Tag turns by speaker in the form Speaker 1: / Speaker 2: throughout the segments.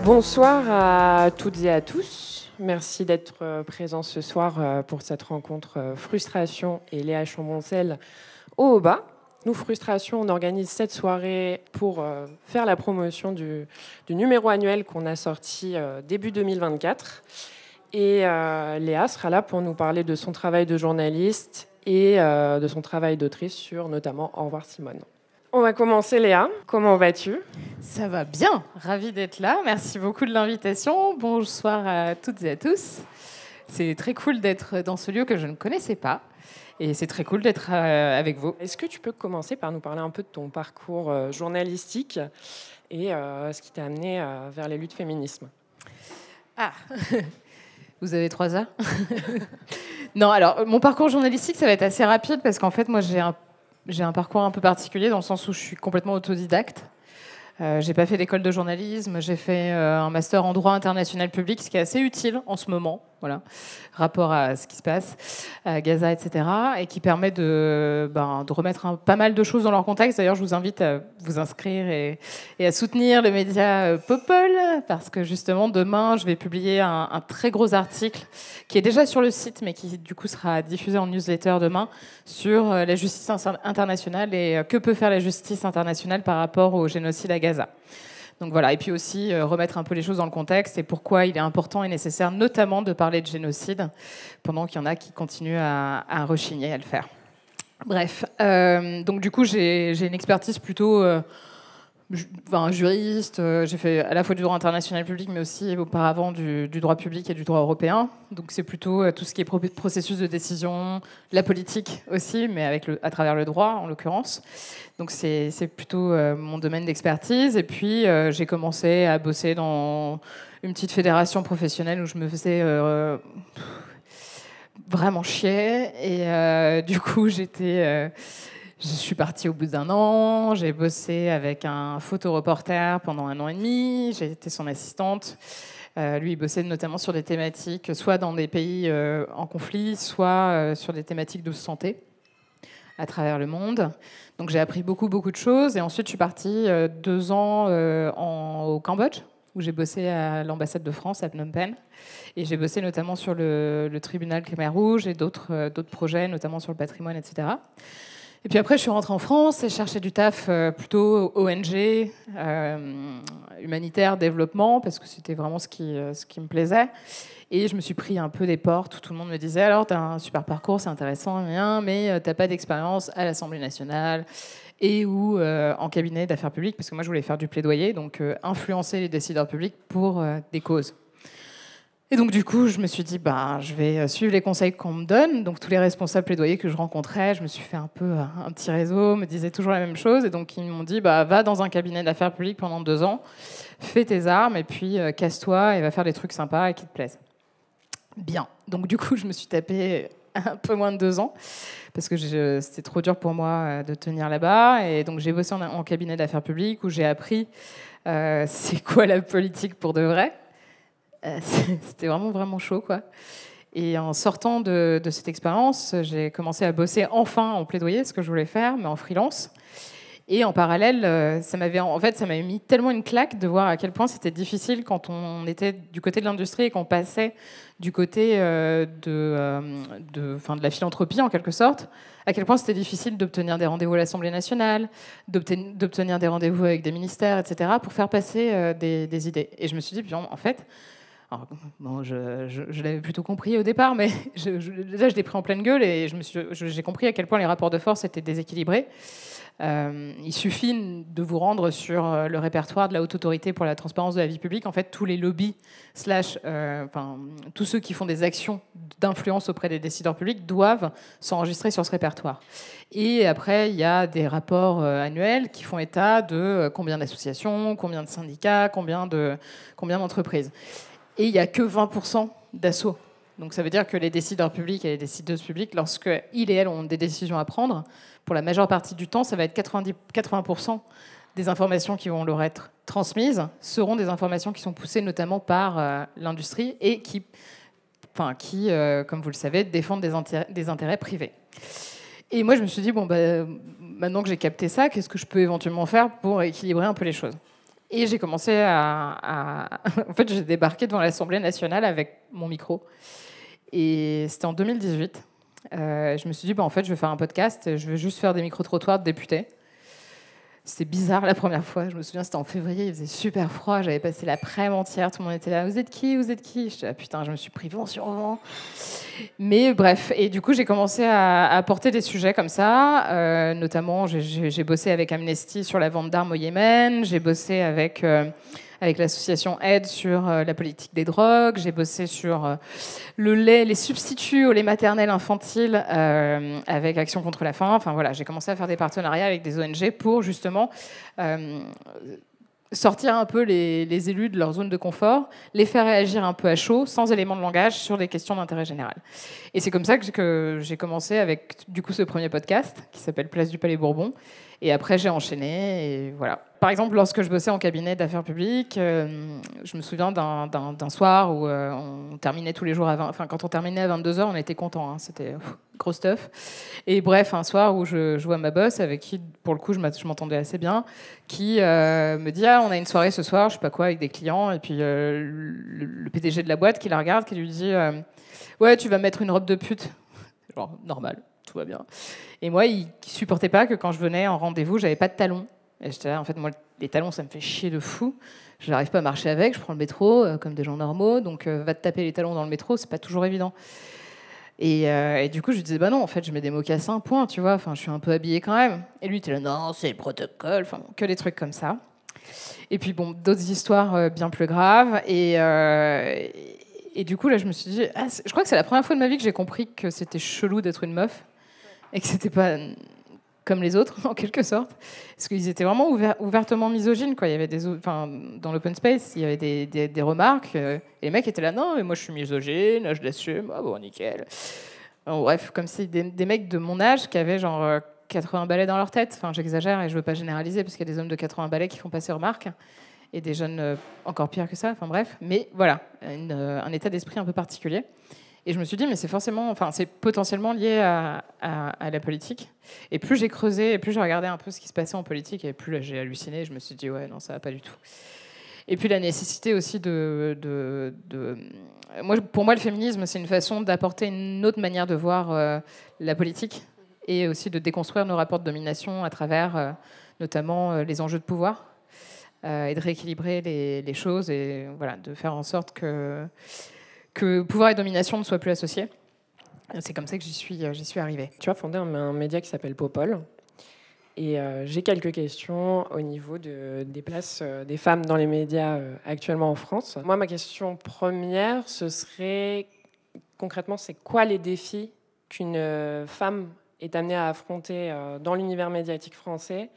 Speaker 1: Bonsoir à toutes et à tous. Merci d'être présents ce soir pour cette rencontre Frustration et Léa Chamboncel au Oba. Nous, Frustration, on organise cette soirée pour faire la promotion du numéro annuel qu'on a sorti début 2024. Et Léa sera là pour nous parler de son travail de journaliste et de son travail d'autrice sur notamment Au revoir Simone. On va commencer, Léa. Comment vas-tu ?
Speaker 2: Ça va bien, ravie d'être là. Merci beaucoup de l'invitation. Bonsoir à toutes et à tous. C'est très cool d'être dans ce lieu que je ne connaissais pas. Et c'est très cool d'être avec vous.
Speaker 1: Est-ce que tu peux commencer par nous parler un peu de ton parcours journalistique et ce qui t'a amené vers les luttes féminisme ?
Speaker 2: Ah, vous avez 3 heures ? Non, alors, mon parcours journalistique, ça va être assez rapide parce qu'en fait, moi, j'ai un parcours un peu particulier dans le sens où je suis complètement autodidacte. J'ai pas fait d'école de journalisme, j'ai fait un master en droit international public, ce qui est assez utile en ce moment, voilà, rapport à ce qui se passe à Gaza, etc., et qui permet de remettre pas mal de choses dans leur contexte. D'ailleurs, je vous invite à vous inscrire et à soutenir le média Popol, parce que justement, demain, je vais publier un très gros article qui est déjà sur le site, mais qui du coup sera diffusé en newsletter demain, sur la justice internationale et que peut faire la justice internationale par rapport au génocide à Gaza. Donc voilà, et puis aussi remettre un peu les choses dans le contexte et pourquoi il est important et nécessaire notamment de parler de génocide pendant qu'il y en a qui continuent à rechigner à le faire. Bref, donc du coup j'ai une expertise plutôt juriste, j'ai fait à la fois du droit international public mais aussi auparavant du droit public et du droit européen. Donc c'est plutôt tout ce qui est processus de décision, la politique aussi, mais à travers le droit en l'occurrence. Donc c'est plutôt mon domaine d'expertise. Et puis j'ai commencé à bosser dans une petite fédération professionnelle où je me faisais vraiment chier. Et du coup je suis partie au bout d'1 an, j'ai bossé avec un photoreporter pendant 1 an et demi, j'ai été son assistante. Lui, il bossait notamment sur des thématiques, soit dans des pays en conflit, soit sur des thématiques de santé à travers le monde. Donc j'ai appris beaucoup de choses. Et ensuite, je suis partie 2 ans au Cambodge, où j'ai bossé à l'ambassade de France à Phnom Penh. Et j'ai bossé notamment sur le tribunal Khmer Rouge et d'autres projets, notamment sur le patrimoine, etc. Et puis après, je suis rentrée en France et cherchais du taf plutôt ONG, humanitaire, développement, parce que c'était vraiment ce qui me plaisait. Et je me suis pris un peu des portes où tout le monde me disait « Alors, tu as un super parcours, c'est intéressant, mais tu n'as pas d'expérience à l'Assemblée nationale et ou en cabinet d'affaires publiques », parce que moi, je voulais faire du plaidoyer, donc influencer les décideurs publics pour des causes. Et donc, du coup, je me suis dit, je vais suivre les conseils qu'on me donne. Donc, tous les responsables plaidoyers que je rencontrais, je me suis fait un petit réseau, me disaient toujours la même chose. Et donc, ils m'ont dit, va dans un cabinet d'affaires publiques pendant 2 ans, fais tes armes, et puis casse-toi et va faire des trucs sympas et qui te plaisent. Bien. Donc, du coup, je me suis tapé un peu moins de 2 ans, parce que c'était trop dur pour moi de tenir là-bas. Et donc, j'ai bossé en cabinet d'affaires publiques, où j'ai appris c'est quoi la politique pour de vrai. C'était vraiment chaud, quoi. Et en sortant de cette expérience, j'ai commencé à bosser enfin en plaidoyer, ce que je voulais faire, mais en freelance. Et en parallèle, ça m'avait mis tellement une claque de voir à quel point c'était difficile quand on était du côté de l'industrie et qu'on passait du côté de la philanthropie, en quelque sorte, à quel point c'était difficile d'obtenir des rendez-vous à l'Assemblée nationale, d'obtenir des rendez-vous avec des ministères, etc., pour faire passer des idées. Et je me suis dit, en fait... Alors, bon, je l'avais plutôt compris au départ, mais déjà je l'ai pris en pleine gueule et j'ai compris à quel point les rapports de force étaient déséquilibrés. Il suffit de vous rendre sur le répertoire de la Haute Autorité pour la transparence de la vie publique. En fait, tous les lobbies, tous ceux qui font des actions d'influence auprès des décideurs publics doivent s'enregistrer sur ce répertoire. Et après, il y a des rapports annuels qui font état de combien d'associations, combien de syndicats, combien d'entreprises. Et il n'y a que 20% d'assauts. Donc ça veut dire que les décideurs publics et les décideuses publiques, lorsqu'ils et elles ont des décisions à prendre, pour la majeure partie du temps, ça va être 80% des informations qui vont leur être transmises seront des informations qui sont poussées notamment par l'industrie et qui, comme vous le savez, défendent des intérêts privés. Et moi, je me suis dit, bon, bah, maintenant que j'ai capté ça, qu'est-ce que je peux éventuellement faire pour équilibrer un peu les choses? Et j'ai commencé en fait, j'ai débarqué devant l'Assemblée nationale avec mon micro. Et c'était en 2018. Je me suis dit, bah, en fait, je vais faire un podcast, je vais juste faire des micro-trottoirs de députés. C'était bizarre la première fois. Je me souviens, c'était en février, il faisait super froid. J'avais passé l'après-midi entière, tout le monde était là. Vous êtes qui? Vous êtes qui? J'étais là, putain, je me suis pris vent sur vent. Mais bref, et du coup, j'ai commencé à apporter des sujets comme ça. Notamment, j'ai bossé avec Amnesty sur la vente d'armes au Yémen. J'ai bossé avec l'association Aide sur la politique des drogues. J'ai bossé sur le lait, les substituts au lait maternel infantile avec Action contre la faim. Enfin voilà, j'ai commencé à faire des partenariats avec des ONG pour justement sortir un peu les élus de leur zone de confort, les faire réagir un peu à chaud, sans éléments de langage, sur des questions d'intérêt général. Et c'est comme ça que j'ai commencé avec du coup ce premier podcast qui s'appelle Place du Palais Bourbon. Et après, j'ai enchaîné, et voilà. Par exemple, lorsque je bossais en cabinet d'affaires publiques, je me souviens d'un soir où on terminait tous les jours quand on terminait à 22h, on était content, hein, c'était gros stuff. Et bref, un soir où je vois ma boss, avec qui, pour le coup, je m'entendais assez bien, qui me dit « Ah, on a une soirée ce soir, je sais pas quoi, avec des clients. » Et puis le PDG de la boîte qui la regarde, qui lui dit « Ouais, tu vas mettre une robe de pute. » Genre, normal, tout va bien. Et moi, il supportait pas que quand je venais en rendez-vous, j'avais pas de talons. Et j'étais là, en fait, moi, les talons, ça me fait chier de fou. Je n'arrive pas à marcher avec, je prends le métro comme des gens normaux, donc va te taper les talons dans le métro, c'est pas toujours évident. Et du coup, je lui disais, bah non, en fait, je mets des mocassins, point, tu vois, enfin, je suis un peu habillée quand même. Et lui, il était là, non, c'est le protocole, enfin, que des trucs comme ça. Et puis, bon, d'autres histoires bien plus graves. Et du coup, là, je me suis dit, je crois que c'est la première fois de ma vie que j'ai compris que c'était chelou d'être une meuf et que c'était pas comme les autres, en quelque sorte. Parce qu'ils étaient vraiment ouvertement misogynes, quoi. Il y avait dans l'open space, il y avait des remarques. Et les mecs étaient là, non, mais moi je suis misogyne, je l'assume, ah bon, nickel. Alors, bref, comme si des mecs de mon âge qui avaient genre 80 balais dans leur tête. Enfin, j'exagère et je veux pas généraliser, parce qu'il y a des hommes de 80 balais qui font pas ces remarques. Et des jeunes encore pire que ça. Enfin bref, mais voilà, un état d'esprit un peu particulier. Et je me suis dit, mais c'est potentiellement lié à la politique. Et plus j'ai creusé, et plus j'ai regardé un peu ce qui se passait en politique, et plus là, j'ai halluciné. Je me suis dit, ouais, non, ça va pas du tout. Et puis la nécessité aussi pour moi, le féminisme, c'est une façon d'apporter une autre manière de voir la politique, et aussi de déconstruire nos rapports de domination à travers notamment les enjeux de pouvoir, et de rééquilibrer les choses, et voilà, de faire en sorte que pouvoir et domination ne soient plus associés. C'est comme ça que j'y suis arrivée.
Speaker 1: Tu as fondé un média qui s'appelle Popol. Et j'ai quelques questions au niveau des places des femmes dans les médias actuellement en France. Moi, ma question première, ce serait concrètement, c'est quoi les défis qu'une femme est amenée à affronter dans l'univers médiatique français,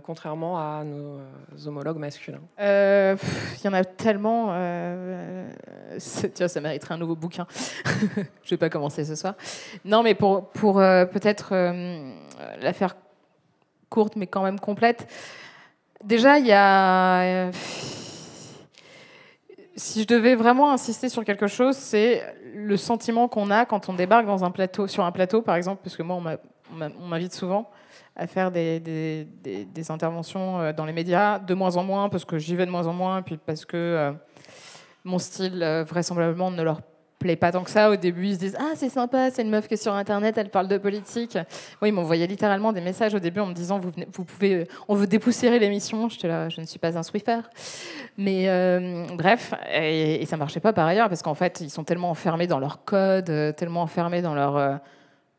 Speaker 1: contrairement à nos homologues masculins?
Speaker 2: Il y en a tellement. Ça mériterait un nouveau bouquin. Je vais pas commencer ce soir. Non, mais pour peut-être la faire courte, mais quand même complète. Déjà, il y a. Si je devais vraiment insister sur quelque chose, c'est le sentiment qu'on a quand on débarque sur un plateau, par exemple, parce que moi, on m'invite souvent à faire des interventions dans les médias, de moins en moins, parce que j'y vais de moins en moins, puis parce que mon style, vraisemblablement, ne leur plaît pas tant que ça. Au début, ils se disent « Ah, c'est sympa, c'est une meuf qui est sur Internet, elle parle de politique. » Moi, ils m'envoyaient littéralement des messages au début en me disant « On veut dépoussiérer l'émission. » J'étais là, je ne suis pas un Swiffer. Mais bref, et ça marchait pas par ailleurs, parce qu'en fait, ils sont tellement enfermés dans leur code, tellement enfermés dans leur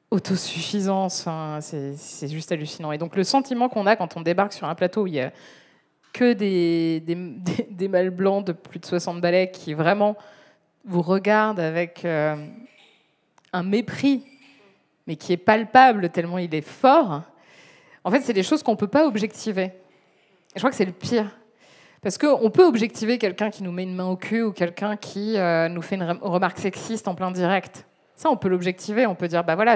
Speaker 2: autosuffisance, hein, c'est juste hallucinant. Et donc le sentiment qu'on a quand on débarque sur un plateau où il y a que des mâles blancs de plus de 60 balais qui vraiment vous regardent avec un mépris, mais qui est palpable tellement il est fort, en fait, c'est des choses qu'on ne peut pas objectiver. Et je crois que c'est le pire. Parce qu'on peut objectiver quelqu'un qui nous met une main au cul ou quelqu'un qui nous fait une remarque sexiste en plein direct. Ça, on peut l'objectiver, on peut dire, bah voilà,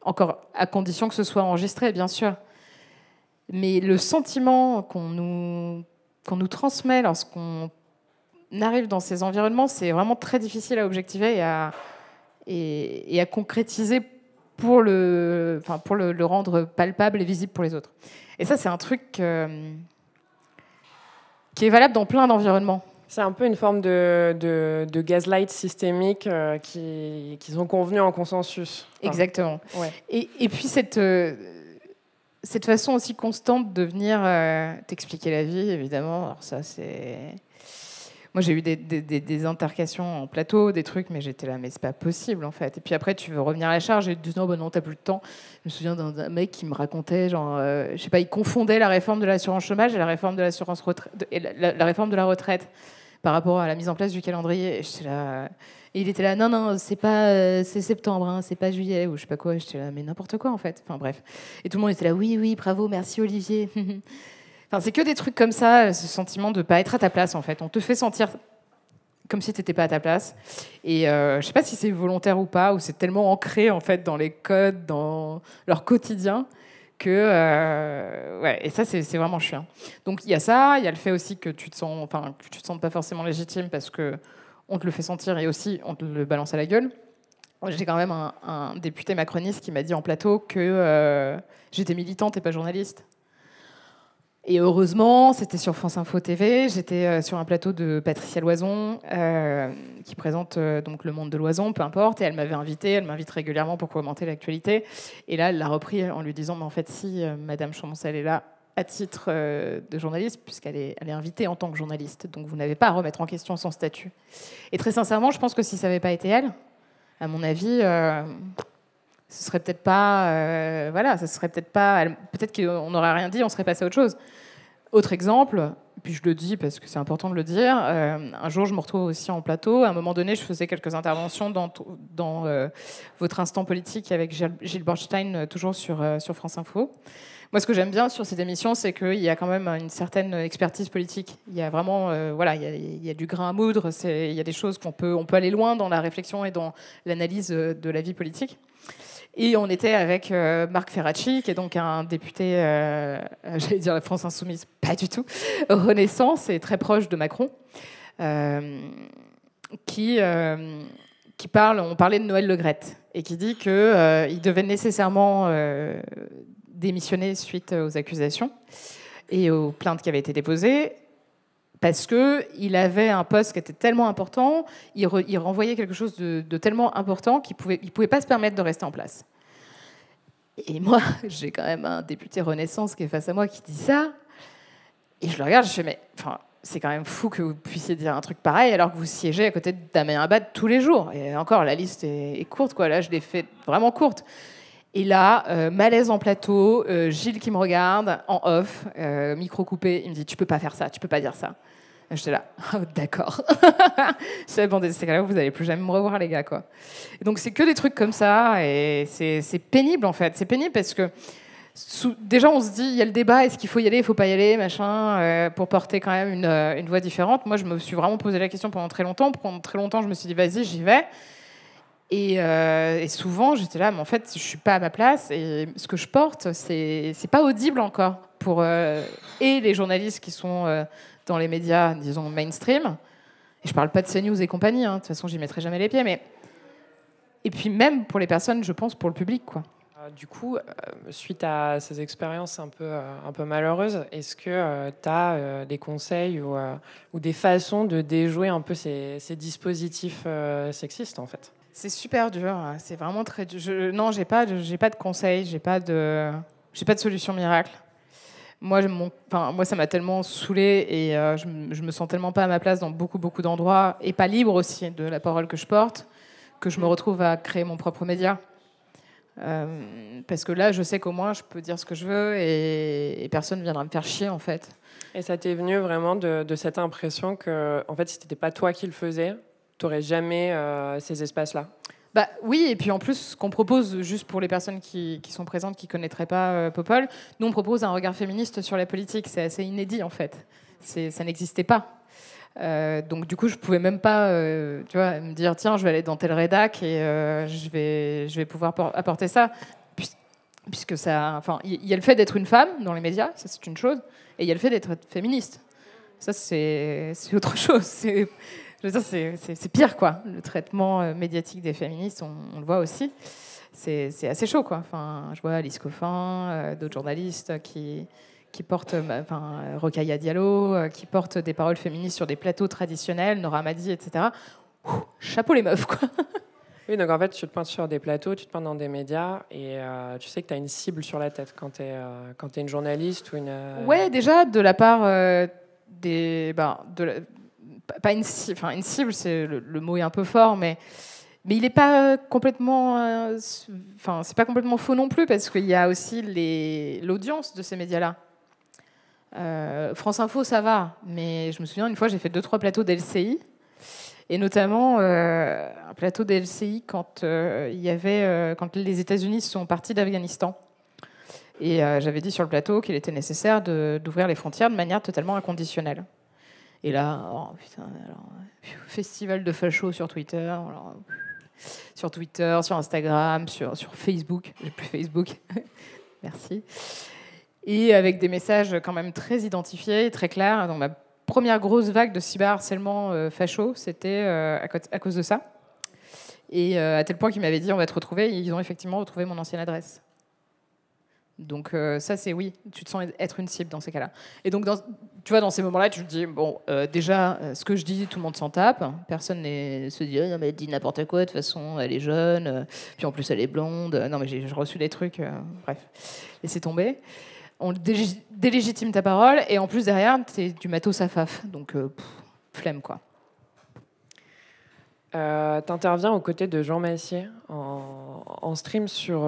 Speaker 2: encore à condition que ce soit enregistré, bien sûr. Mais le sentiment qu'on nous transmet lorsqu'on arrive dans ces environnements, c'est vraiment très difficile à objectiver et à concrétiser pour le rendre palpable et visible pour les autres. Et ça, c'est un truc qui est valable dans plein d'environnements.
Speaker 1: C'est un peu une forme de gaslight systémique qu'ils ont convenu en consensus.
Speaker 2: Exactement.
Speaker 1: Ouais.
Speaker 2: Et puis cette façon aussi constante de venir t'expliquer la vie, évidemment. Alors ça, c'est... Moi, j'ai eu des intercations en plateau, des trucs, mais j'étais là, mais c'est pas possible, en fait. Et puis après, tu veux revenir à la charge et tu dis, non, bah non, t'as plus le temps. Je me souviens d'un mec qui me racontait, genre, je sais pas, il confondait la réforme de l'assurance chômage et la réforme de l'assurance retraite, et la réforme de la retraite par rapport à la mise en place du calendrier. Et j'étais là... Et il était là, non, c'est pas, c'est septembre, hein, c'est pas juillet, ou je sais pas quoi. J'étais là, mais n'importe quoi, en fait. Enfin, bref. Et tout le monde était là, oui, bravo, merci, Olivier. Enfin, c'est que des trucs comme ça, ce sentiment de ne pas être à ta place, en fait. On te fait sentir comme si tu n'étais pas à ta place. Et je ne sais pas si c'est volontaire ou pas, ou c'est tellement ancré, en fait, dans les codes, dans leur quotidien, que... ouais, et ça, c'est vraiment chiant. Donc, il y a ça, il y a le fait aussi que tu te sentes pas forcément légitime parce qu'on te le fait sentir et aussi on te le balance à la gueule. J'ai quand même un député macroniste qui m'a dit en plateau que j'étais militante et pas journaliste. Et heureusement, c'était sur France Info TV. J'étais sur un plateau de Patricia Loison, qui présente donc Le Monde de Loison, peu importe. Et elle m'avait invitée, elle m'invite régulièrement pour commenter l'actualité. Et là, elle l'a repris en lui disant, mais en fait, si Madame Chamoncel est là à titre de journaliste, puisqu'elle est invitée en tant que journaliste. Donc vous n'avez pas à remettre en question son statut. Et très sincèrement, je pense que si ça n'avait pas été elle, à mon avis... ce serait peut-être pas, ça serait peut-être pas, peut-être qu'on n'aurait rien dit, on serait passé à autre chose. Autre exemple, puis je le dis parce que c'est important de le dire, un jour je me retrouve aussi en plateau, à un moment donné je faisais quelques interventions dans votre instant politique avec Gilles Bornstein, toujours sur France Info. Moi, ce que j'aime bien sur cette émission, c'est qu'il y a quand même une certaine expertise politique. Il y a vraiment, il y a du grain à moudre, il y a des choses on peut aller loin dans la réflexion et dans l'analyse de la vie politique. Et on était avec Marc Ferracci, qui est donc un député, j'allais dire la France Insoumise, pas du tout, Renaissance, et très proche de Macron, qui parle, on parlait de Noël Le Graët, et qui dit qu'il devait nécessairement démissionner suite aux accusations et aux plaintes qui avaient été déposées, parce qu'il avait un poste qui était tellement important, il renvoyait quelque chose de tellement important qu'il ne pouvait pas se permettre de rester en place. Et moi, j'ai quand même un député Renaissance qui est face à moi qui dit ça, et je le regarde, je fais, mais c'est quand même fou que vous puissiez dire un truc pareil alors que vous siégez à côté de Damien Abad tous les jours. Et encore, la liste est courte, quoi. Là, je l'ai fait vraiment courte. Et là, malaise en plateau, Gilles qui me regarde, en off, micro coupé, il me dit « Tu peux pas faire ça, tu peux pas dire ça ». J'étais là, oh, d'accord. Je savais, bon, ces cas-là, vous n'allez plus jamais me revoir, les gars, quoi. Et donc, c'est que des trucs comme ça, et c'est pénible, en fait. C'est pénible parce que, déjà, on se dit, il y a le débat, est-ce qu'il faut y aller, il ne faut pas y aller, machin, pour porter quand même une voix différente. Moi, je me suis vraiment posé la question pendant très longtemps. Pendant très longtemps, je me suis dit, vas-y, j'y vais. Et souvent, j'étais là, mais en fait, je ne suis pas à ma place, et ce que je porte, c'est pas audible encore pour et les journalistes qui sont... dans les médias, disons, mainstream. Et je parle pas de CNews et compagnie, hein. De toute façon, j'y mettrai jamais les pieds. Mais... Et puis même pour les personnes, je pense, pour le public, quoi.
Speaker 1: Du coup, suite à ces expériences un peu malheureuses, est-ce que tu as des conseils ou des façons de déjouer un peu ces dispositifs sexistes, en fait?
Speaker 2: C'est super dur, c'est vraiment très dur. Non, j'ai pas de conseils, j'ai pas de solution miracle. Moi, ça m'a tellement saoulée et je me sens tellement pas à ma place dans beaucoup d'endroits et pas libre aussi de la parole que je porte, que je me retrouve à créer mon propre média. Parce que là, je sais qu'au moins, je peux dire ce que je veux et personne ne viendra me faire chier, en fait.
Speaker 1: Et ça t'est venu vraiment de cette impression que, en fait, si c'était pas toi qui le faisais, t'aurais jamais ces espaces-là?
Speaker 2: Bah, oui, et puis en plus, ce qu'on propose, juste pour les personnes qui sont présentes, qui ne connaîtraient pas Popol, nous, on propose un regard féministe sur la politique. C'est assez inédit, en fait. Ça n'existait pas. Donc, du coup, je ne pouvais même pas me dire, tiens, je vais aller dans tel rédac et je vais pouvoir apporter ça. Puisque ça... Enfin, il y a le fait d'être une femme dans les médias, ça, c'est une chose, et il y a le fait d'être féministe. Ça, c'est autre chose. Je veux dire, c'est pire, quoi. Le traitement médiatique des féministes, on le voit aussi. c'est assez chaud, quoi. Enfin, je vois Alice Coffin, d'autres journalistes qui portent, Rokhaya Diallo, qui portent des paroles féministes sur des plateaux traditionnels, Nora Madi, etc. Chapeau les meufs, quoi.
Speaker 1: Oui, donc en fait, tu te pointes sur des plateaux, tu te pointes dans des médias, et tu sais que tu as une cible sur la tête quand tu es une journaliste ou une...
Speaker 2: Ouais, déjà, de la part pas une cible, une cible, c'est le mot est un peu fort, mais il n'est pas complètement... c'est pas complètement faux non plus, parce qu'il y a aussi l'audience de ces médias-là. France Info, ça va, mais je me souviens, une fois, j'ai fait 2-3 plateaux d'LCI, et notamment un plateau d'LCI quand quand les États-Unis sont partis d'Afghanistan. Et j'avais dit sur le plateau qu'il était nécessaire d'ouvrir les frontières de manière totalement inconditionnelle. Et là, festival de fachos sur Twitter, sur Instagram, sur Facebook. J'ai plus Facebook. Merci. Et avec des messages quand même très identifiés, très clairs. Donc ma première grosse vague de cyberharcèlement facho, c'était à cause de ça. Et à tel point qu'ils m'avaient dit on va te retrouver. Et ils ont effectivement retrouvé mon ancienne adresse. Donc ça, c'est oui, tu te sens être une cible dans ces cas-là. Et donc, tu vois, dans ces moments-là, tu te dis, bon, déjà, ce que je dis, tout le monde s'en tape. Personne ne se dit, oh, non, mais elle dit n'importe quoi, de toute façon, elle est jeune, puis en plus, elle est blonde. Non, mais j'ai reçu des trucs, bref, laissez tomber. On délégitime ta parole, et en plus, derrière, t'es du matos à faf. Donc, flemme, quoi.
Speaker 1: T'interviens aux côtés de Jean Massier en stream sur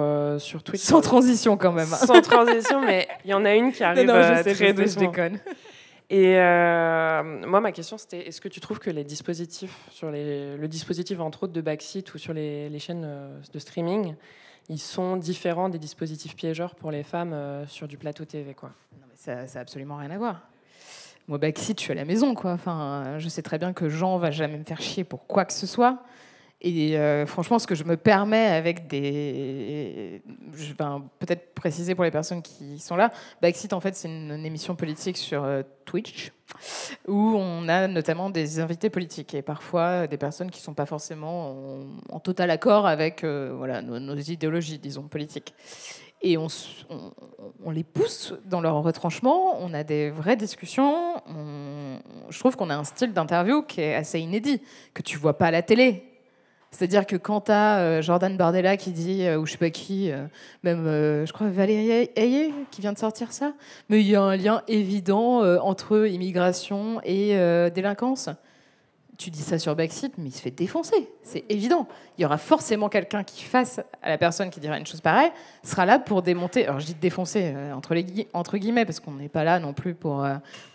Speaker 1: Twitch.
Speaker 2: Sans transition quand même.
Speaker 1: Sans transition, mais il y en a une qui arrive très doucement.
Speaker 2: Je déconne.
Speaker 1: Et moi, ma question, c'était est-ce que tu trouves que les dispositifs, le dispositif entre autres de Backseat ou sur les chaînes de streaming, ils sont différents des dispositifs piégeurs pour les femmes sur du plateau TV, quoi?
Speaker 2: Non, mais ça n'a absolument rien à voir. Moi, Backseat, je suis à la maison, quoi. Enfin, je sais très bien que Jean va jamais me faire chier pour quoi que ce soit. Et franchement, ce que je me permets avec je vais peut-être préciser pour les personnes qui sont là, Backseat, en fait, c'est une émission politique sur Twitch où on a notamment des invités politiques et parfois des personnes qui ne sont pas forcément en total accord avec nos idéologies, disons, politiques. Et on les pousse dans leur retranchement, on a des vraies discussions. Je trouve qu'on a un style d'interview qui est assez inédit, que tu vois pas à la télé. C'est-à-dire que quand tu as Jordan Bardella qui dit, ou je sais pas qui, je crois Valérie Ayé qui vient de sortir ça, mais il y a un lien évident entre immigration et délinquance. Tu dis ça sur Backseat, mais il se fait défoncer. C'est évident. Il y aura forcément quelqu'un qui, face à la personne qui dira une chose pareille, sera là pour démonter. Alors je dis défoncer entre guillemets, parce qu'on n'est pas là non plus pour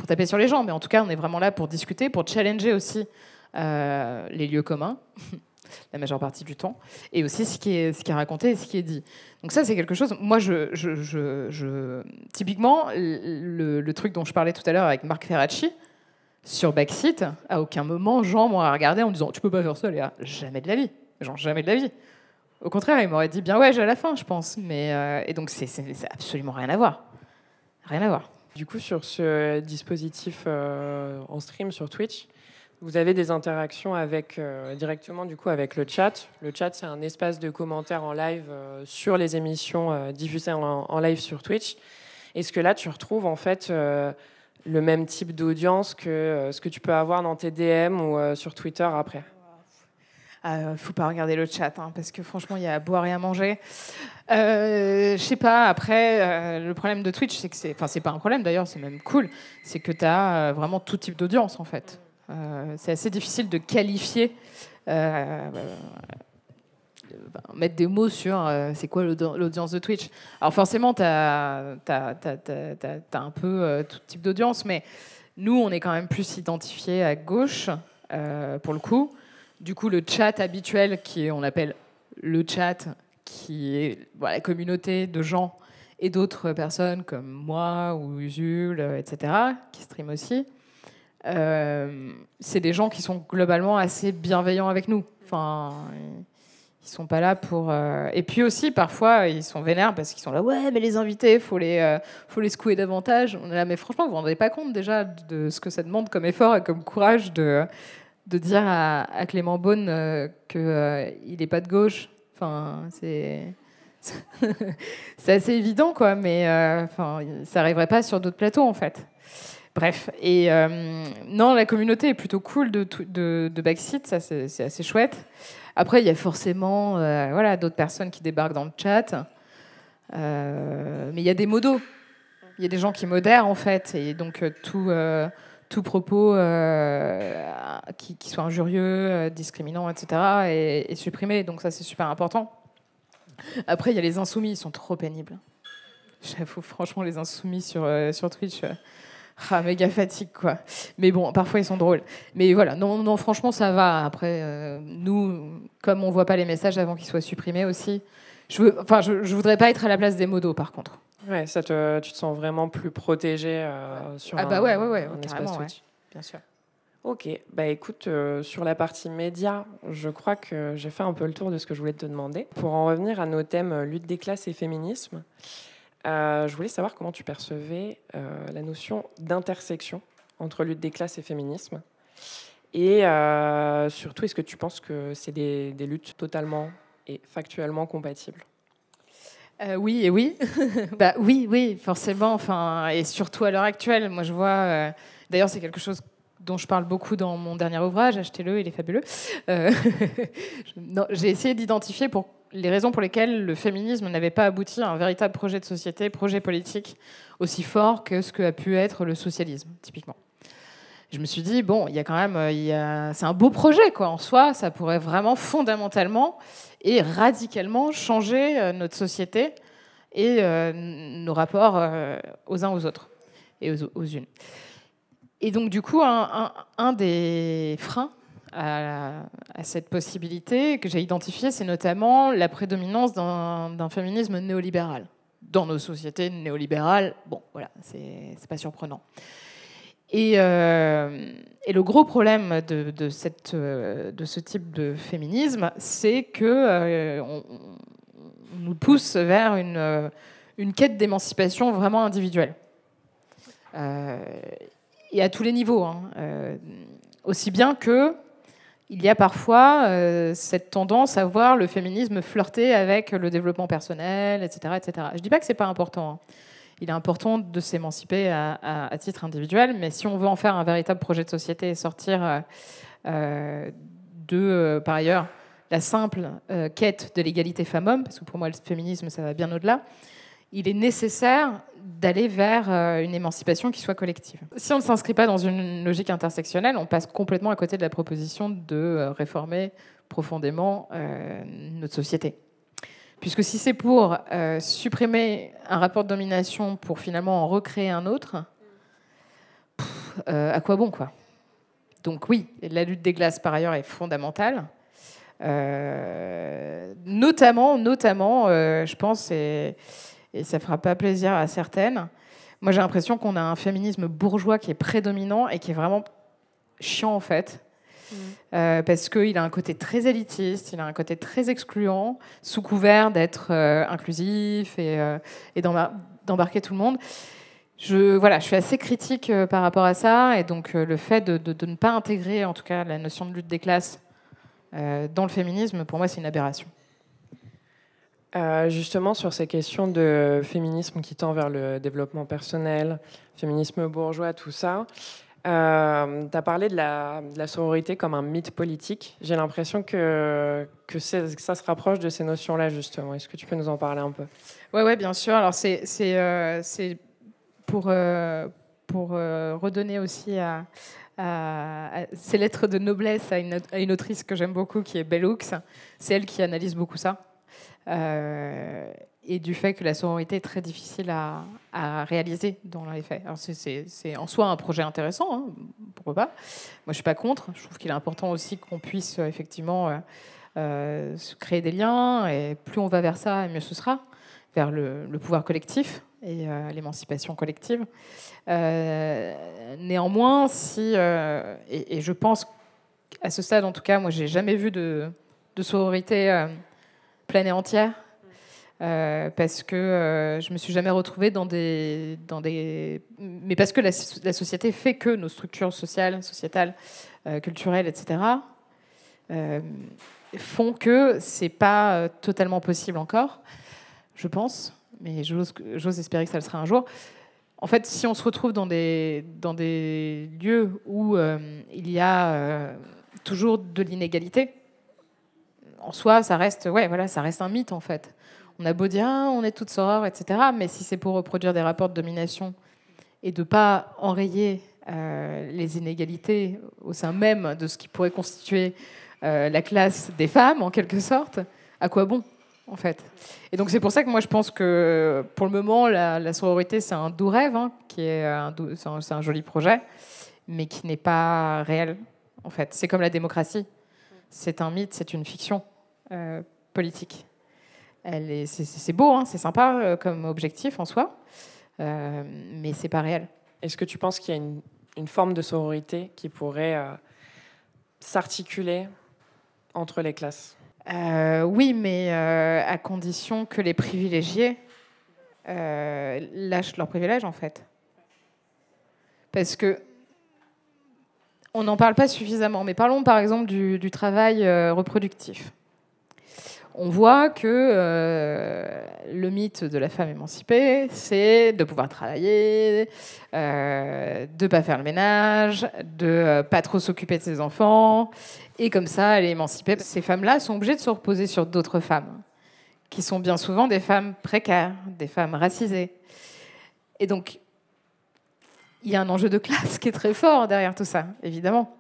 Speaker 2: taper sur les gens, mais en tout cas, on est vraiment là pour discuter, pour challenger aussi les lieux communs, la majeure partie du temps, et aussi ce qui est raconté et ce qui est dit. Donc ça, c'est quelque chose... Moi, typiquement, le truc dont je parlais tout à l'heure avec Marc Ferracci, sur Backseat, à aucun moment, Jean m'aurait regardé en disant « Tu peux pas faire ça, Léa ». Jamais de la vie. Genre, jamais de la vie. Au contraire, il m'aurait dit « Bien ouais, j'ai à la fin, je pense ». Et donc, c'est absolument rien à voir. Rien à voir.
Speaker 1: Du coup, sur ce dispositif en stream sur Twitch, vous avez des interactions directement du coup, avec le chat. Le chat, c'est un espace de commentaires en live sur les émissions diffusées en live sur Twitch. Est-ce que là, tu retrouves en fait... le même type d'audience que ce que tu peux avoir dans tes DM ou sur Twitter après?
Speaker 2: Faut pas regarder le chat, hein, parce que franchement, il y a à boire et à manger. Je sais pas, après, le problème de Twitch, c'est que c'est pas un problème d'ailleurs, c'est même cool, c'est que tu as vraiment tout type d'audience en fait. C'est assez difficile de qualifier, mettre des mots sur c'est quoi l'audience de Twitch. Alors forcément, tu as un peu tout type d'audience, mais nous, on est quand même plus identifiés à gauche, pour le coup. Du coup, le chat habituel, on appelle le chat, qui est la communauté de gens et d'autres personnes comme moi ou Usul, etc., qui stream aussi, c'est des gens qui sont globalement assez bienveillants avec nous. Enfin... Ils sont pas là pour... Et puis aussi, parfois, ils sont vénères parce qu'ils sont là, ouais, mais les invités, faut les secouer davantage. On est là, mais franchement, vous vous rendez pas compte déjà de ce que ça demande comme effort et comme courage de dire à Clément Beaune qu'il n'est pas de gauche. Enfin, c'est... C'est assez évident, quoi, mais ça n'arriverait pas sur d'autres plateaux, en fait. Bref, et non, la communauté est plutôt cool de Backseat, ça c'est assez chouette. Après, il y a forcément voilà, d'autres personnes qui débarquent dans le chat, mais il y a des modos, il y a des gens qui modèrent en fait, et donc tout propos qui soit injurieux, discriminant, etc., est supprimé, donc ça c'est super important. Après, il y a les insoumis, ils sont trop pénibles. J'avoue, franchement, les insoumis sur Twitch... méga fatigue, quoi. Mais bon, parfois ils sont drôles. Mais voilà, non, franchement, ça va. Après, nous, comme on voit pas les messages avant qu'ils soient supprimés aussi, je voudrais pas être à la place des modos, par contre.
Speaker 1: Ouais, tu te sens vraiment plus protégé sur
Speaker 2: ouais,
Speaker 1: un espace
Speaker 2: carrément,
Speaker 1: Twitch.
Speaker 2: Ouais, bien sûr.
Speaker 1: Ok, bah écoute, sur la partie média, je crois que j'ai fait un peu le tour de ce que je voulais te demander. Pour en revenir à nos thèmes lutte des classes et féminisme, je voulais savoir comment tu percevais la notion d'intersection entre lutte des classes et féminisme. Et surtout, est-ce que tu penses que c'est des luttes totalement et factuellement compatibles ?
Speaker 2: Oui et oui. Bah, oui, forcément. Et surtout à l'heure actuelle, moi je vois... D'ailleurs, c'est quelque chose dont je parle beaucoup dans mon dernier ouvrage, achetez-le, il est fabuleux. J'ai essayé d'identifier les raisons pour lesquelles le féminisme n'avait pas abouti à un véritable projet de société, projet politique aussi fort que ce que a pu être le socialisme, typiquement. Je me suis dit, bon, il y a quand même, c'est un beau projet, quoi. En soi, ça pourrait vraiment fondamentalement et radicalement changer notre société et nos rapports aux uns aux autres et aux unes. Et donc, du coup, un des freins à cette possibilité que j'ai identifié, c'est notamment la prédominance d'un féminisme néolibéral. Dans nos sociétés néolibérales, bon, voilà, c'est pas surprenant. Et le gros problème de ce type de féminisme, c'est que on nous pousse vers une quête d'émancipation vraiment individuelle. Et à tous les niveaux. Aussi bien que il y a parfois cette tendance à voir le féminisme flirter avec le développement personnel, etc. etc. Je ne dis pas que ce n'est pas important. Il est important de s'émanciper à titre individuel, mais si on veut en faire un véritable projet de société et sortir par ailleurs, la simple quête de l'égalité femmes-hommes, parce que pour moi, le féminisme, ça va bien au-delà, il est nécessaire d'aller vers une émancipation qui soit collective. Si on ne s'inscrit pas dans une logique intersectionnelle, on passe complètement à côté de la proposition de réformer profondément notre société. Puisque si c'est pour supprimer un rapport de domination pour finalement en recréer un autre, à quoi bon, quoi ? Donc oui, la lutte des classes, par ailleurs, est fondamentale. Notamment, je pense, et ça fera pas plaisir à certaines. Moi, j'ai l'impression qu'on a un féminisme bourgeois qui est prédominant et qui est vraiment chiant, en fait. Parce qu'il a un côté très élitiste, il a un côté très excluant, sous couvert d'être inclusif et d'embarquer tout le monde. Je suis assez critique par rapport à ça. Et donc, le fait de ne pas intégrer, en tout cas, la notion de lutte des classes dans le féminisme, pour moi, c'est une aberration.
Speaker 1: Justement, sur ces questions de féminisme qui tend vers le développement personnel, féminisme bourgeois, tout ça, tu as parlé de la sororité comme un mythe politique. J'ai l'impression que ça se rapproche de ces notions-là, justement. Est-ce que tu peux nous en parler un peu ?
Speaker 2: Ouais, bien sûr. Alors, c'est pour redonner aussi à ces lettres de noblesse à une autrice que j'aime beaucoup, qui est Bell Hooks. C'est elle qui analyse beaucoup ça. Et du fait que la sororité est très difficile à réaliser dans les faits. Alors c'est en soi un projet intéressant, hein, pourquoi pas. Moi, je suis pas contre. Je trouve qu'il est important aussi qu'on puisse effectivement se créer des liens, et plus on va vers ça, mieux ce sera, vers le pouvoir collectif et l'émancipation collective. Néanmoins, et je pense qu'à ce stade, en tout cas, moi, j'ai jamais vu de sororité pleine et entière, parce que je me suis jamais retrouvée dans des... Mais parce que la société fait que nos structures sociales, sociétales, culturelles, etc., font que c'est pas totalement possible encore. je pense, mais j'ose espérer que ça le sera un jour. En fait, si on se retrouve dans des lieux où il y a toujours de l'inégalité, en soi, ça reste un mythe, en fait. On a beau dire, on est toutes sorores, etc. Mais si c'est pour reproduire des rapports de domination et de ne pas enrayer les inégalités au sein même de ce qui pourrait constituer la classe des femmes, en quelque sorte, à quoi bon, en fait? Et donc c'est pour ça que moi je pense que pour le moment la sororité c'est un doux rêve, c'est un joli projet, mais qui n'est pas réel, en fait. C'est comme la démocratie, c'est un mythe, c'est une fiction politique. C'est beau, c'est sympa comme objectif en soi, mais c'est pas réel.
Speaker 1: Est-ce que tu penses qu'il y a une forme de sororité qui pourrait s'articuler entre les classes?
Speaker 2: Oui, mais à condition que les privilégiés lâchent leurs privilèges, en fait. Parce que on n'en parle pas suffisamment, mais parlons par exemple du travail reproductif. On voit que le mythe de la femme émancipée, c'est de pouvoir travailler, de ne pas faire le ménage, de ne pas trop s'occuper de ses enfants. Et comme ça, elle est émancipée. Ces femmes-là sont obligées de se reposer sur d'autres femmes, qui sont bien souvent des femmes précaires, des femmes racisées. Et donc, il y a un enjeu de classe qui est très fort derrière tout ça, évidemment.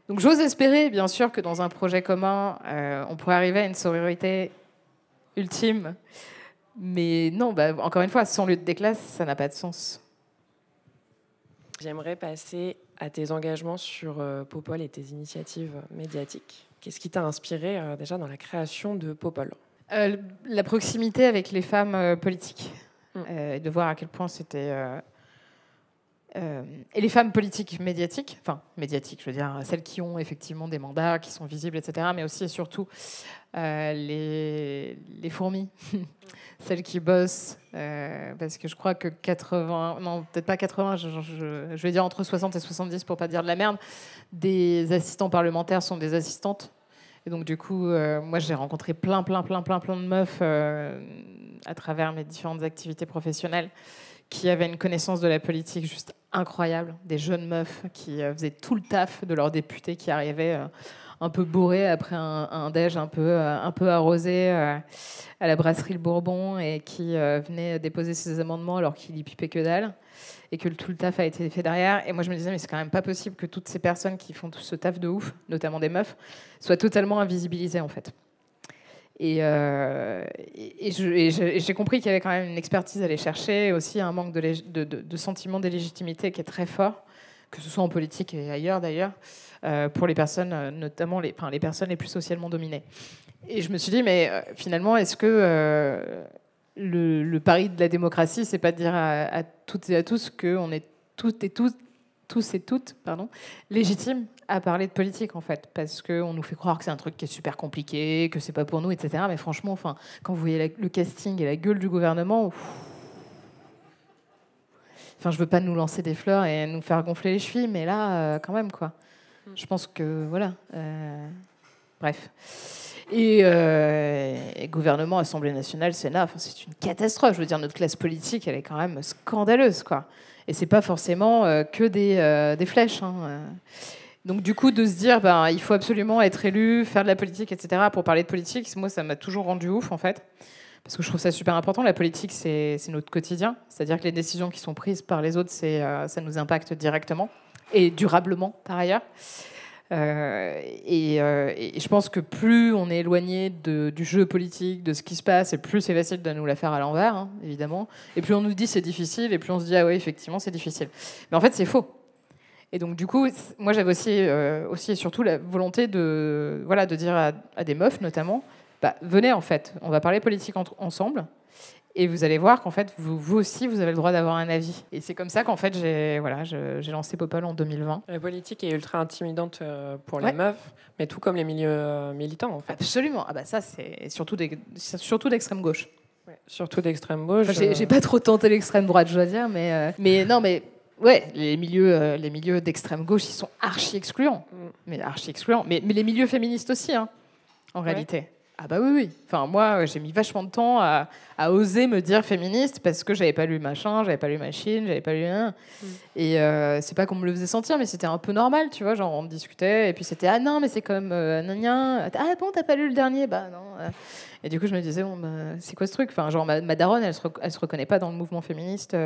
Speaker 2: Donc j'ose espérer, bien sûr, que dans un projet commun, on pourrait arriver à une sororité ultime. Mais non, encore une fois, sans lutte des classes, ça n'a pas de sens.
Speaker 1: J'aimerais passer à tes engagements sur Popol et tes initiatives médiatiques. Qu'est-ce qui t'a inspiré déjà dans la création de Popol?
Speaker 2: La proximité avec les femmes politiques. Et de voir à quel point c'était... et les femmes politiques médiatiques, je veux dire, celles qui ont effectivement des mandats, qui sont visibles, etc., mais aussi et surtout les fourmis, celles qui bossent, parce que je crois que 80, non, peut-être pas 80, je vais dire entre 60 et 70 pour pas dire de la merde, des assistants parlementaires sont des assistantes. Et donc du coup, moi j'ai rencontré plein de meufs à travers mes différentes activités professionnelles qui avaient une connaissance de la politique juste incroyable, des jeunes meufs qui faisaient tout le taf de leurs députés, qui arrivaient un peu bourrés après un déj un peu arrosé à la brasserie Le Bourbon et qui venaient déposer ses amendements alors qu'ils y pipaient que dalle et que tout le taf a été fait derrière. Et moi je me disais mais c'est quand même pas possible que toutes ces personnes qui font tout ce taf de ouf, notamment des meufs, soient totalement invisibilisées en fait. Et j'ai compris qu'il y avait quand même une expertise à aller chercher, aussi un manque de sentiment d'illégitimité qui est très fort, que ce soit en politique et ailleurs d'ailleurs, pour les personnes, notamment les personnes les plus socialement dominées. Et je me suis dit, mais finalement, est-ce que le pari de la démocratie, c'est pas de dire à toutes et à tous qu'on est tous et toutes légitimes à parler de politique, en fait, parce qu'on nous fait croire que c'est un truc qui est super compliqué, que c'est pas pour nous, etc. Mais franchement, quand vous voyez le casting et la gueule du gouvernement, je veux pas nous lancer des fleurs et nous faire gonfler les chevilles, mais là, quand même, quoi. Je pense que, voilà. Bref. Et gouvernement, Assemblée nationale, Sénat, c'est une catastrophe. Je veux dire, notre classe politique, elle est quand même scandaleuse, quoi. Et c'est pas forcément que des flèches, Donc du coup, de se dire, il faut absolument être élu, faire de la politique, etc., pour parler de politique, moi, ça m'a toujours rendu ouf, en fait. Parce que je trouve ça super important. La politique, c'est notre quotidien. C'est-à-dire que les décisions qui sont prises par les autres, ça nous impacte directement et durablement, par ailleurs. Et je pense que plus on est éloigné du jeu politique, de ce qui se passe, et plus c'est facile de nous la faire à l'envers, évidemment. Et plus on nous dit c'est difficile, et plus on se dit ah oui, effectivement, c'est difficile. Mais en fait, c'est faux. Et donc, du coup, moi, j'avais aussi et surtout la volonté de dire à des meufs, notamment, venez, en fait, on va parler politique ensemble, et vous allez voir qu'en fait, vous aussi, vous avez le droit d'avoir un avis. Et c'est comme ça qu'en fait, j'ai lancé Popol en 2020.
Speaker 1: La politique est ultra intimidante pour les meufs, mais tout comme les milieux militants, en fait.
Speaker 2: Absolument. Ça, c'est surtout d'extrême gauche.
Speaker 1: Ouais, surtout d'extrême gauche.
Speaker 2: J'ai pas trop tenté l'extrême droite, je dois dire, mais non, mais... Ouais, les milieux d'extrême gauche, ils sont archi excluants. Mais archi excluants. Mais les milieux féministes aussi, en réalité. Ah bah oui, oui. Enfin, moi, j'ai mis vachement de temps à oser me dire féministe parce que j'avais pas lu machin, j'avais pas lu machine, j'avais pas lu rien. Et c'est pas qu'on me le faisait sentir, mais c'était un peu normal, tu vois. Genre, on discutait et puis c'était ah non, mais c'est comme gna. Ah bon, t'as pas lu le dernier? Bah non. Et du coup, je me disais bon, bah, c'est quoi ce truc? Enfin, genre ma daronne, elle se reconnaît pas dans le mouvement féministe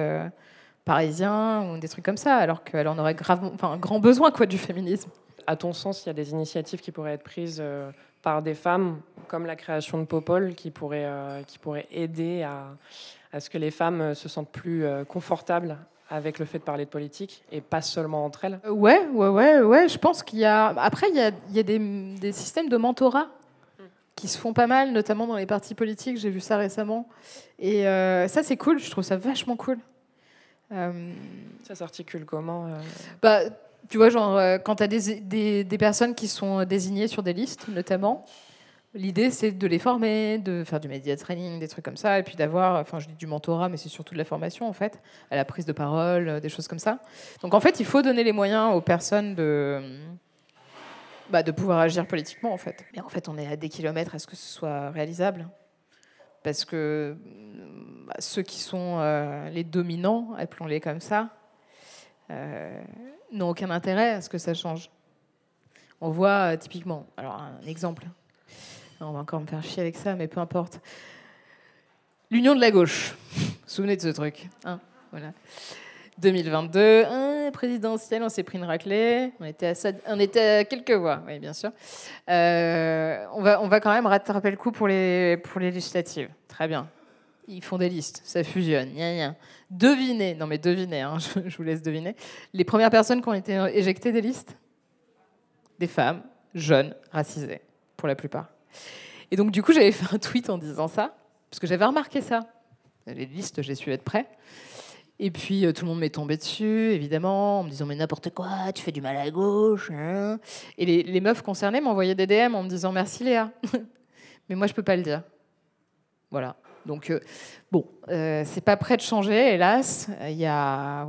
Speaker 2: parisien ou des trucs comme ça, alors qu'elle en aurait un grand besoin quoi du féminisme.
Speaker 1: À ton sens, il y a des initiatives qui pourraient être prises par des femmes, comme la création de Popol, qui pourraient aider à ce que les femmes se sentent plus confortables avec le fait de parler de politique, et pas seulement entre elles.
Speaker 2: Ouais. Je pense qu'il y a. Après, il y a des systèmes de mentorat qui se font pas mal, notamment dans les partis politiques. J'ai vu ça récemment. Et ça, c'est cool. Je trouve ça vachement cool.
Speaker 1: Ça s'articule comment
Speaker 2: Bah, tu vois, genre, quand tu as des personnes qui sont désignées sur des listes, notamment, l'idée, c'est de les former, de faire du media training, des trucs comme ça, et puis d'avoir, enfin, je dis du mentorat, mais c'est surtout de la formation, en fait, à la prise de parole, des choses comme ça. Donc, en fait, il faut donner les moyens aux personnes de pouvoir agir politiquement, en fait. Mais en fait, on est à des kilomètres à ce que ce soit réalisable. Parce que ceux qui sont les dominants, appelons-les comme ça, n'ont aucun intérêt à ce que ça change. On voit typiquement, alors un exemple, on va encore me faire chier avec ça, mais peu importe. L'union de la gauche, vous vous souvenez de ce truc, hein, voilà. 2022, présidentielle, on s'est pris une raclée, on était à quelques voix, oui bien sûr. On va quand même rattraper le coup pour les législatives, très bien. Ils font des listes, ça fusionne, gna gna. Devinez, non mais devinez, hein, je vous laisse deviner, les premières personnes qui ont été éjectées des listes, des femmes, jeunes, racisées, pour la plupart. Et donc du coup, j'avais fait un tweet en disant ça, parce que j'avais remarqué ça. Les listes, j'ai su être prêt. Et puis tout le monde m'est tombé dessus, évidemment, en me disant mais n'importe quoi, tu fais du mal à gauche. Hein. Et les meufs concernées m'envoyaient des DM en me disant merci Léa. Mais moi, je peux pas le dire. Voilà. Donc, bon, c'est pas prêt de changer, hélas. Il y a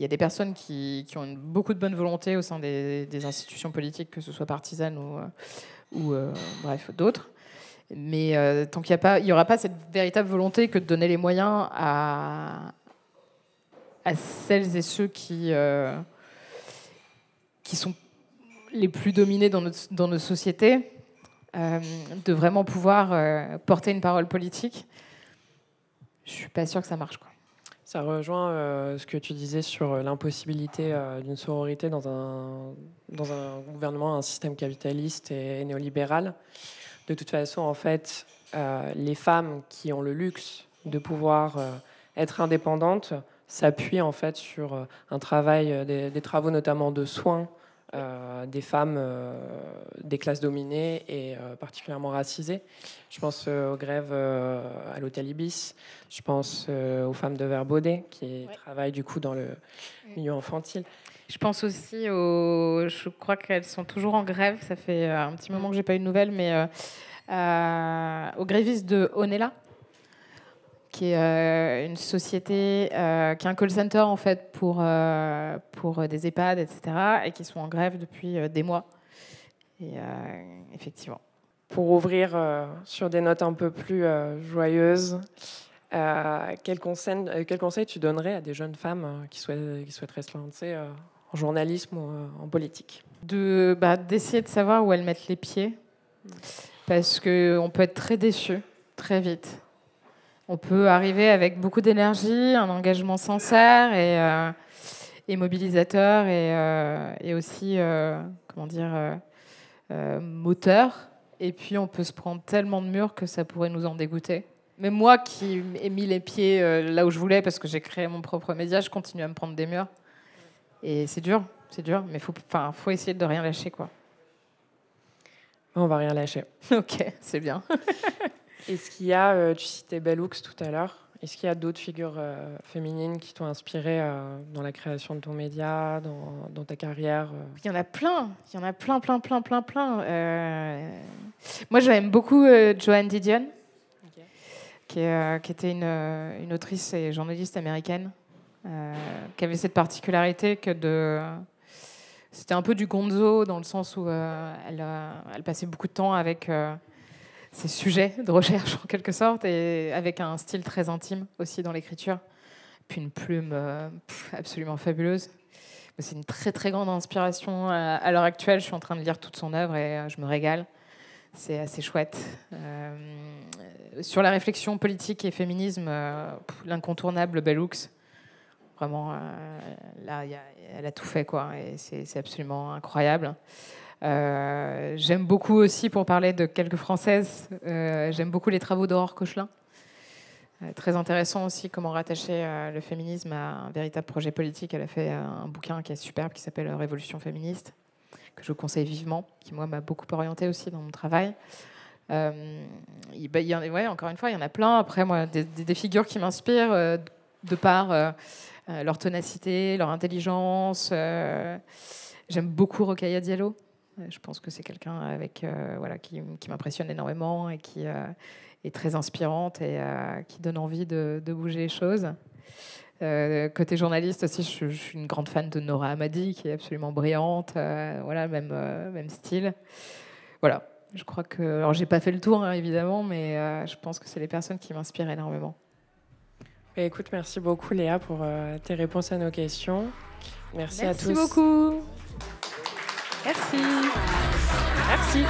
Speaker 2: des personnes qui ont beaucoup de bonne volonté au sein des institutions politiques, que ce soit partisanes ou bref, d'autres. Mais tant qu'il n'y aura pas cette véritable volonté que de donner les moyens à celles et ceux qui sont les plus dominés dans nos sociétés, de vraiment pouvoir porter une parole politique, je suis pas sûre que ça marche, quoi.
Speaker 1: Ça rejoint ce que tu disais sur l'impossibilité d'une sororité dans un gouvernement, un système capitaliste et néolibéral. De toute façon, en fait, les femmes qui ont le luxe de pouvoir être indépendantes s'appuient en fait sur un travail, des travaux notamment de soins des femmes des classes dominées et particulièrement racisées. Je pense aux grèves à l'hôtel Ibis. Je pense aux femmes de Verbaudet qui travaillent du coup dans le milieu infantile.
Speaker 2: Je pense aussi je crois qu'elles sont toujours en grève. Ça fait un petit moment que j'ai pas eu de nouvelles, mais aux grévistes de Onella, qui est une société, qui est un call center en fait pour des EHPAD, etc., et qui sont en grève depuis des mois. Et effectivement.
Speaker 1: Pour ouvrir sur des notes un peu plus joyeuses, quel conseil tu donnerais à des jeunes femmes qui souhaiteraient se lancer en journalisme ou en politique?
Speaker 2: D'essayer de savoir où elles mettent les pieds, parce qu'on peut être très déçu très vite. On peut arriver avec beaucoup d'énergie, un engagement sincère et mobilisateur et aussi moteur. Et puis on peut se prendre tellement de murs que ça pourrait nous en dégoûter. Même moi qui ai mis les pieds là où je voulais parce que j'ai créé mon propre média, je continue à me prendre des murs. Et c'est dur, mais faut essayer de rien lâcher, quoi.
Speaker 1: On va rien lâcher.
Speaker 2: Ok, c'est bien.
Speaker 1: Est-ce qu'il y a, tu citais Bell Hooks tout à l'heure, est-ce qu'il y a d'autres figures féminines qui t'ont inspiré dans la création de ton média, dans ta carrière
Speaker 2: Il y en a plein. Moi, j'aime beaucoup Joan Didion, qui était une autrice et journaliste américaine, qui avait cette particularité c'était un peu du gonzo, dans le sens où elle passait beaucoup de temps avec sujets de recherche en quelque sorte, et avec un style très intime aussi dans l'écriture. Puis une plume absolument fabuleuse. C'est une très très grande inspiration. À l'heure actuelle, je suis en train de lire toute son œuvre et je me régale. C'est assez chouette. Sur la réflexion politique et féminisme, l'incontournable Bell Hooks. Vraiment, là, elle a tout fait, quoi. Et c'est absolument incroyable. J'aime beaucoup aussi, pour parler de quelques Françaises, j'aime beaucoup les travaux d'Aurore Cochelin. Très intéressant aussi comment rattacher le féminisme à un véritable projet politique. Elle a fait un bouquin qui est superbe, qui s'appelle Révolution féministe, que je conseille vivement, qui, moi, m'a beaucoup orientée aussi dans mon travail. Encore une fois, il y en a plein. Après, moi, des figures qui m'inspirent de par leur ténacité, leur intelligence. J'aime beaucoup Rokhaya Diallo. Je pense que c'est quelqu'un qui m'impressionne énormément et qui est très inspirante et qui donne envie de bouger les choses. Côté journaliste aussi, je suis une grande fan de Nora Hamadi, qui est absolument brillante. Même style. Voilà. Je crois que... Alors, j'ai pas fait le tour, hein, évidemment, mais je pense que c'est les personnes qui m'inspirent énormément.
Speaker 1: Écoute, merci beaucoup, Léa, pour tes réponses à nos questions. Merci à tous.
Speaker 2: Merci beaucoup. Merci.
Speaker 1: Merci.